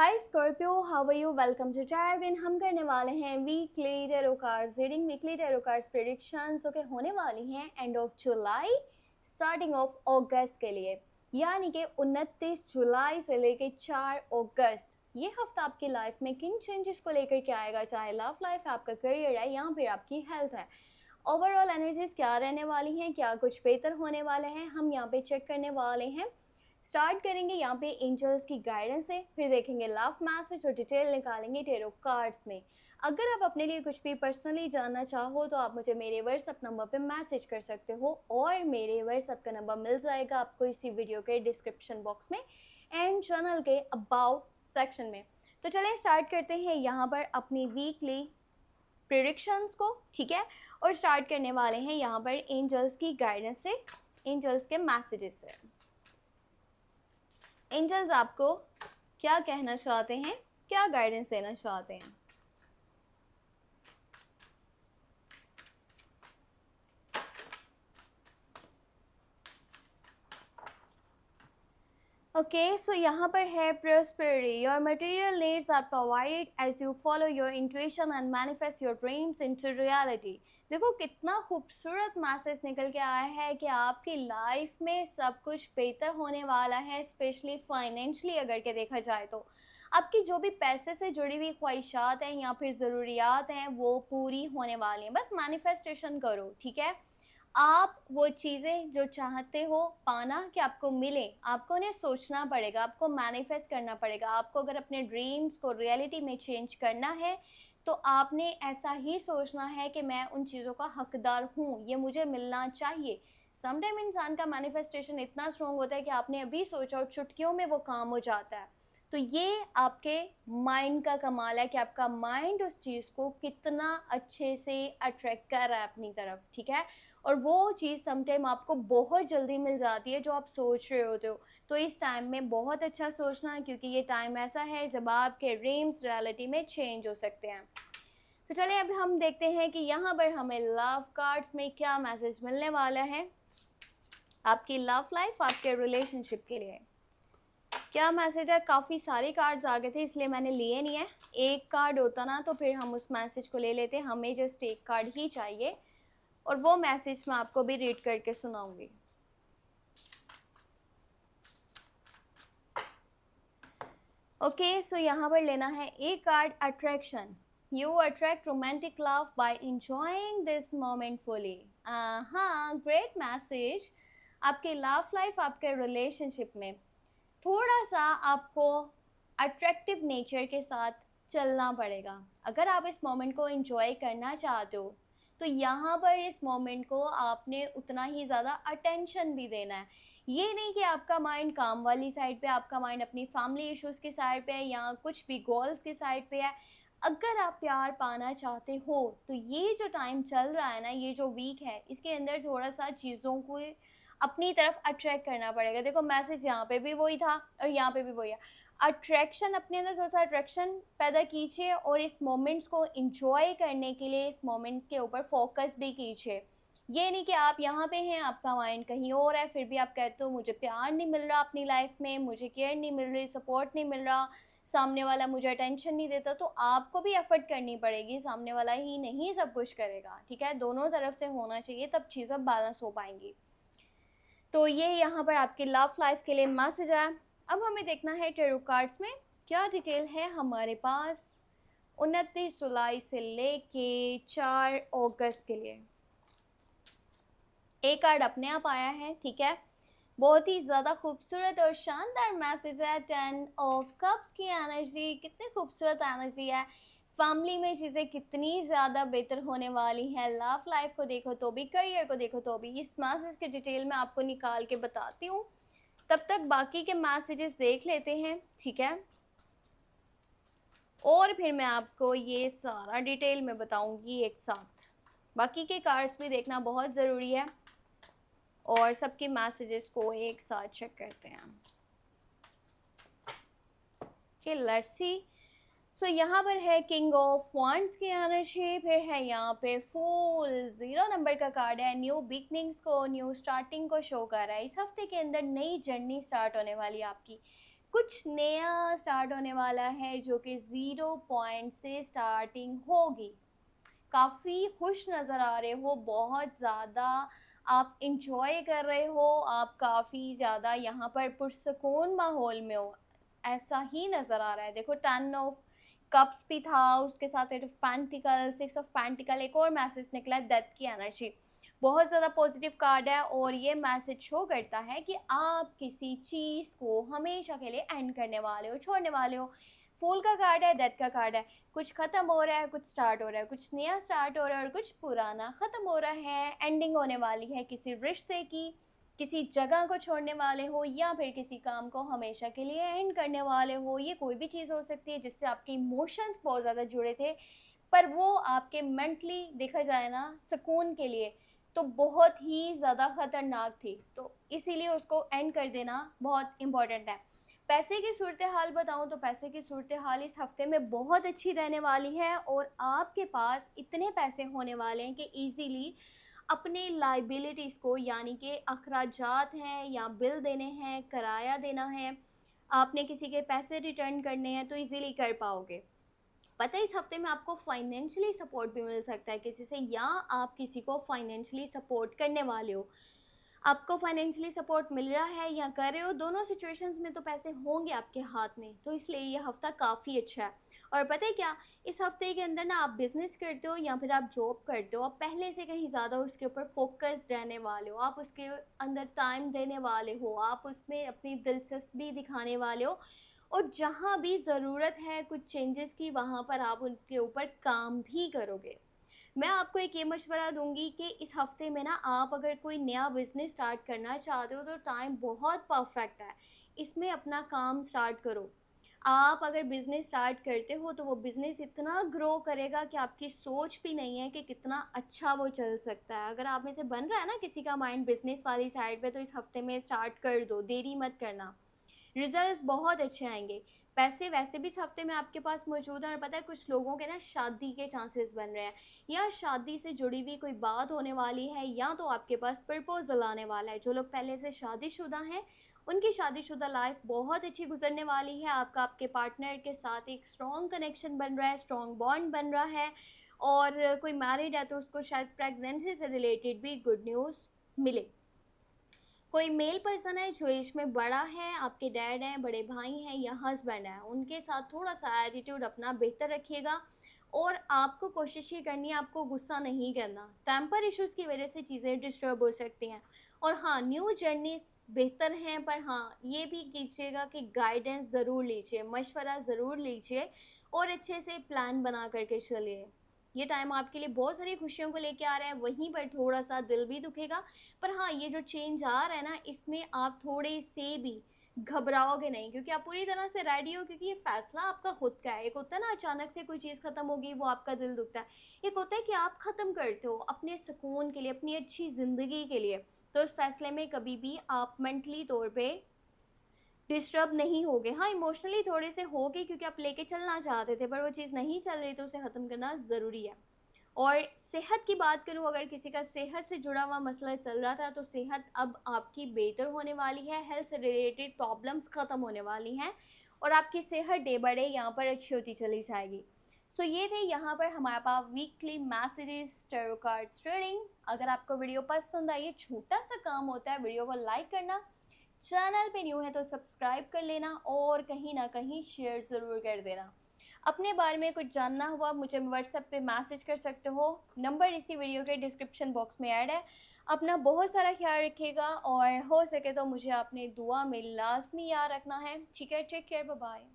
Hi Scorpio, how are you? Welcome to Charvin. हम करने वाले हैं weekly tarot cards reading. Weekly tarot cards predictions जो कि होने वाली हैं end of July starting of August के लिए, यानी कि 29 जुलाई से लेके 4 अगस्त। ये हफ्ता आपकी लाइफ में किन चेंजेस को लेकर के आएगा, चाहे लव लाइफ है, आपका करियर है या फिर आपकी हेल्थ है। ओवरऑल एनर्जीज क्या रहने वाली हैं, क्या कुछ बेहतर होने वाले हैं, हम यहाँ पे चेक करने वाले हैं। स्टार्ट करेंगे यहाँ पे एंजल्स की गाइडेंस से, फिर देखेंगे लव मैसेज और डिटेल निकालेंगे टेरो कार्ड्स में। अगर आप अपने लिए कुछ भी पर्सनली जानना चाहो तो आप मुझे मेरे व्हाट्सएप नंबर पे मैसेज कर सकते हो और मेरे व्हाट्सएप का नंबर मिल जाएगा आपको इसी वीडियो के डिस्क्रिप्शन बॉक्स में एंड चैनल के अबाउट सेक्शन में। तो चलें स्टार्ट करते हैं यहाँ पर अपनी वीकली प्रेडिक्शंस को, ठीक है। और स्टार्ट करने वाले हैं यहाँ पर एंजल्स की गाइडेंस से, एंजल्स के मैसेजेस से। एंजल्स आपको क्या कहना चाहते हैं, क्या गाइडेंस देना चाहते हैं। ओके, सो यहाँ पर है prosperity. Your material needs are provided as you follow your intuition and manifest your dreams into reality. देखो कितना खूबसूरत मैसेज निकल के आया है कि आपकी लाइफ में सब कुछ बेहतर होने वाला है, स्पेशली फाइनेंशियली अगर के देखा जाए तो आपकी जो भी पैसे से जुड़ी हुई ख्वाहिशात हैं या फिर ज़रूरियात हैं वो पूरी होने वाली हैं। बस मैनिफेस्टेशन करो, ठीक है। आप वो चीज़ें जो चाहते हो पाना कि आपको मिले, आपको उन्हें सोचना पड़ेगा, आपको मैनिफेस्ट करना पड़ेगा। आपको अगर अपने ड्रीम्स को रियलिटी में चेंज करना है तो आपने ऐसा ही सोचना है कि मैं उन चीज़ों का हकदार हूँ, ये मुझे मिलना चाहिए। समटाइम इंसान का मैनिफेस्टेशन इतना स्ट्रॉन्ग होता है कि आपने अभी सोचा और चुटकियों में वो काम हो जाता है। तो ये आपके माइंड का कमाल है कि आपका माइंड उस चीज़ को कितना अच्छे से अट्रैक्ट कर रहा है अपनी तरफ, ठीक है। और वो चीज़ समटाइम आपको बहुत जल्दी मिल जाती है जो आप सोच रहे होते हो। तो इस टाइम में बहुत अच्छा सोचना है क्योंकि ये टाइम ऐसा है जब आपके ड्रीम्स रियलिटी में चेंज हो सकते हैं। तो चलिए अब हम देखते हैं कि यहाँ पर हमें लव कार्ड्स में क्या मैसेज मिलने वाला है आपकी लव लाइफ, आपके रिलेशनशिप के लिए। क्या मैसेज है? काफ़ी सारे कार्ड्स आ गए थे इसलिए मैंने लिए नहीं है। एक कार्ड होता ना तो फिर हम उस मैसेज को ले लेते, हमें जस्ट एक कार्ड ही चाहिए और वो मैसेज मैं आपको भी रीड करके सुनाऊंगी। ओके, सो यहाँ पर लेना है एक card attraction. You attract romantic love by enjoying this moment fully. हाँ, ग्रेट मैसेज। आपकी लव लाइफ, आपके रिलेशनशिप में थोड़ा सा आपको अट्रैक्टिव नेचर के साथ चलना पड़ेगा। अगर आप इस मोमेंट को एंजॉय करना चाहते हो तो यहाँ पर इस मोमेंट को आपने उतना ही ज़्यादा अटेंशन भी देना है। ये नहीं कि आपका माइंड काम वाली साइड पे, आपका माइंड अपनी फैमिली इश्यूज़ की साइड पे है या कुछ भी गोल्स की साइड पे है। अगर आप प्यार पाना चाहते हो तो ये जो टाइम चल रहा है ना, ये जो वीक है, इसके अंदर थोड़ा सा चीज़ों को अपनी तरफ अट्रैक्ट करना पड़ेगा। देखो मैसेज यहाँ पे भी वही था और यहाँ पे भी वही है। अट्रैक्शन, अपने अंदर थोड़ा सा अट्रैक्शन पैदा कीजिए और इस मोमेंट्स को इंजॉय करने के लिए इस मोमेंट्स के ऊपर फोकस भी कीजिए। ये नहीं कि आप यहाँ पे हैं, आपका माइंड कहीं और है, फिर भी आप कहते हो मुझे प्यार नहीं मिल रहा अपनी लाइफ में, मुझे केयर नहीं मिल रही, सपोर्ट नहीं मिल रहा, सामने वाला मुझे अटेंशन नहीं देता। तो आपको भी एफर्ट करनी पड़ेगी, सामने वाला ही नहीं सब कुछ करेगा, ठीक है। दोनों तरफ से होना चाहिए तब चीज़ें बैलेंस हो पाएंगी। तो ये यहाँ पर आपके लव लाइफ के लिए मैसेज है। अब हमें देखना है टैरो कार्ड्स में क्या डिटेल है हमारे पास 29 जुलाई से लेके 4 अगस्त के लिए। एक कार्ड अपने आप आया है, ठीक है। बहुत ही ज़्यादा खूबसूरत और शानदार मैसेज है। 10 ऑफ कप्स की एनर्जी, कितनी खूबसूरत एनर्जी है। फैमिली में चीज़ें कितनी ज़्यादा बेहतर होने वाली हैं। लव लाइफ को देखो तो भी, करियर को देखो तो भी। इस मैसेज के डिटेल में आपको निकाल के बताती हूँ, तब तक बाकी के मैसेजेस देख लेते हैं, ठीक है। और फिर मैं आपको ये सारा डिटेल में बताऊंगी एक साथ। बाकी के कार्ड्स भी देखना बहुत ज़रूरी है और सबके मैसेजेस को एक साथ चेक करते हैं कि लेट्स सी। सो यहाँ पर है किंग ऑफ वांड्स की एनर्जी, फिर है यहाँ पे फूल, 0 नंबर का कार्ड है। न्यू बिगनिंग्स को, न्यू स्टार्टिंग को शो कर रहा है। इस हफ्ते के अंदर नई जर्नी स्टार्ट होने वाली है आपकी। कुछ नया स्टार्ट होने वाला है जो कि 0 पॉइंट से स्टार्टिंग होगी। काफ़ी खुश नज़र आ रहे हो, बहुत ज़्यादा आप एन्जॉय कर रहे हो, आप काफ़ी ज़्यादा यहाँ पर पुरसकून माहौल में हो, ऐसा ही नज़र आ रहा है। देखो 10 ऑफ कप्स भी था, उसके साथ 8 ऑफ पेंटिकल, 6 ऑफ पेंटिकल, एक और मैसेज निकला है डेथ की एनर्जी। बहुत ज़्यादा पॉजिटिव कार्ड है और ये मैसेज शो करता है कि आप किसी चीज़ को हमेशा के लिए एंड करने वाले हो, छोड़ने वाले हो। फूल का कार्ड है, डेथ का कार्ड है। कुछ ख़त्म हो रहा है, कुछ स्टार्ट हो रहा है, कुछ नया स्टार्ट हो रहा है और कुछ पुराना ख़त्म हो रहा है। एंडिंग होने वाली है किसी रिश्ते की, किसी जगह को छोड़ने वाले हो या फिर किसी काम को हमेशा के लिए एंड करने वाले हो। ये कोई भी चीज़ हो सकती है जिससे आपके इमोशंस बहुत ज़्यादा जुड़े थे, पर वो आपके मेंटली देखा जाए ना सुकून के लिए तो बहुत ही ज़्यादा ख़तरनाक थी। तो इसीलिए उसको एंड कर देना बहुत इम्पोर्टेंट है। पैसे की सूरत हाल बताऊँ तो पैसे की सूरत हाल इस हफ़्ते में बहुत अच्छी रहने वाली है और आपके पास इतने पैसे होने वाले हैं कि ईज़िली अपने लायबिलिटीज़ को, यानी कि अखराजात हैं या बिल देने हैं, किराया देना है, आपने किसी के पैसे रिटर्न करने हैं तो ईज़िली कर पाओगे। पता है इस हफ्ते में आपको फाइनेंशियली सपोर्ट भी मिल सकता है किसी से, या आप किसी को फाइनेंशियली सपोर्ट करने वाले हो। आपको फाइनेंशियली सपोर्ट मिल रहा है या कर रहे हो, दोनों सिचुएशंस में तो पैसे होंगे आपके हाथ में, तो इसलिए ये हफ्ता काफ़ी अच्छा है। और पता है क्या, इस हफ्ते के अंदर ना आप बिजनेस करते हो या फिर आप जॉब करते हो, आप पहले से कहीं ज़्यादा उसके ऊपर फोकस्ड रहने वाले हो, आप उसके अंदर टाइम देने वाले हो, आप उसमें अपनी दिलचस्पी दिखाने वाले हो और जहाँ भी ज़रूरत है कुछ चेंजेस की, वहाँ पर आप उनके ऊपर काम भी करोगे। मैं आपको एक ये मशवरा दूँगी कि इस हफ़्ते में ना आप अगर कोई नया बिज़नेस स्टार्ट करना चाहते हो तो टाइम बहुत परफेक्ट है। इसमें अपना काम स्टार्ट करो। आप अगर बिज़नेस स्टार्ट करते हो तो वो बिज़नेस इतना ग्रो करेगा कि आपकी सोच भी नहीं है कि कितना अच्छा वो चल सकता है। अगर आप में से बन रहा है ना किसी का माइंड बिज़नेस वाली साइड पे, तो इस हफ़्ते में स्टार्ट कर दो, देरी मत करना। रिजल्ट्स बहुत अच्छे आएँगे। पैसे वैसे भी इस हफ्ते में आपके पास मौजूद हैं और पता है कुछ लोगों के ना शादी के चांसेस बन रहे हैं या शादी से जुड़ी हुई कोई बात होने वाली है या तो आपके पास प्रपोज़ल आने वाला है। जो लोग पहले से शादीशुदा हैं, उनकी शादीशुदा लाइफ़ बहुत अच्छी गुज़रने वाली है। आपका आपके पार्टनर के साथ एक स्ट्रॉन्ग कनेक्शन बन रहा है, स्ट्रॉन्ग बॉन्ड बन रहा है और कोई मैरिड है तो उसको शायद प्रेगनेंसी से रिलेटेड भी गुड न्यूज़ मिले। कोई मेल पर्सन है जो एज में बड़ा है, आपके डैड हैं, बड़े भाई हैं या हस्बैंड है, उनके साथ थोड़ा-सा एटीट्यूड अपना बेहतर रखिएगा और आपको कोशिश ये करनी है आपको गुस्सा नहीं करना। टेम्पर इश्यूज़ की वज़ह से चीज़ें डिस्टर्ब हो सकती हैं और हाँ, न्यू जर्नीज़ बेहतर हैं, पर हाँ, ये भी कीजिएगा कि गाइडेंस ज़रूर लीजिए, मशवरा ज़रूर लीजिए और अच्छे से प्लान बना कर के चलिए। ये टाइम आपके लिए बहुत सारी खुशियों को लेके आ रहा है, वहीं पर थोड़ा-सा दिल भी दुखेगा, पर हाँ, ये जो चेंज आ रहा है ना, इसमें आप थोड़े से भी घबराओगे नहीं क्योंकि आप पूरी तरह से रेडी हो, क्योंकि ये फैसला आपका खुद का है। एक होता है ना अचानक से कोई चीज़ खत्म हो गई, वो आपका दिल दुखता है। एक होता है कि आप खत्म करते हो अपने सुकून के लिए, अपनी अच्छी ज़िंदगी के लिए। तो उस फैसले में कभी भी आप मेंटली तौर पे डिस्टर्ब नहीं होगे। हाँ, इमोशनली थोड़े से होगे क्योंकि आप लेके चलना चाहते थे, पर वो चीज़ नहीं चल रही तो उसे ख़त्म करना ज़रूरी है। और सेहत की बात करूँ, अगर किसी का सेहत से जुड़ा हुआ मसला चल रहा था तो सेहत अब आपकी बेहतर होने वाली है, हेल्थ से रिलेटेड प्रॉब्लम्स ख़त्म होने वाली हैं और आपकी सेहत डे बाय डे यहाँ पर अच्छी होती चली जाएगी। सो ये थे यहाँ पर हमारे पास weekly messages tarot cards reading. अगर आपको वीडियो पसंद आई, ये छोटा सा काम होता है वीडियो को लाइक करना, चैनल पे न्यू है तो सब्सक्राइब कर लेना और कहीं ना कहीं शेयर ज़रूर कर देना। अपने बारे में कुछ जानना हुआ मुझे व्हाट्सएप पे मैसेज कर सकते हो, नंबर इसी वीडियो के डिस्क्रिप्शन बॉक्स में ऐड है। अपना बहुत सारा ख्याल रखिएगा और हो सके तो मुझे अपनी दुआ में लाजमी याद रखना है। ठीक है, टेक केयर, बाय बाय।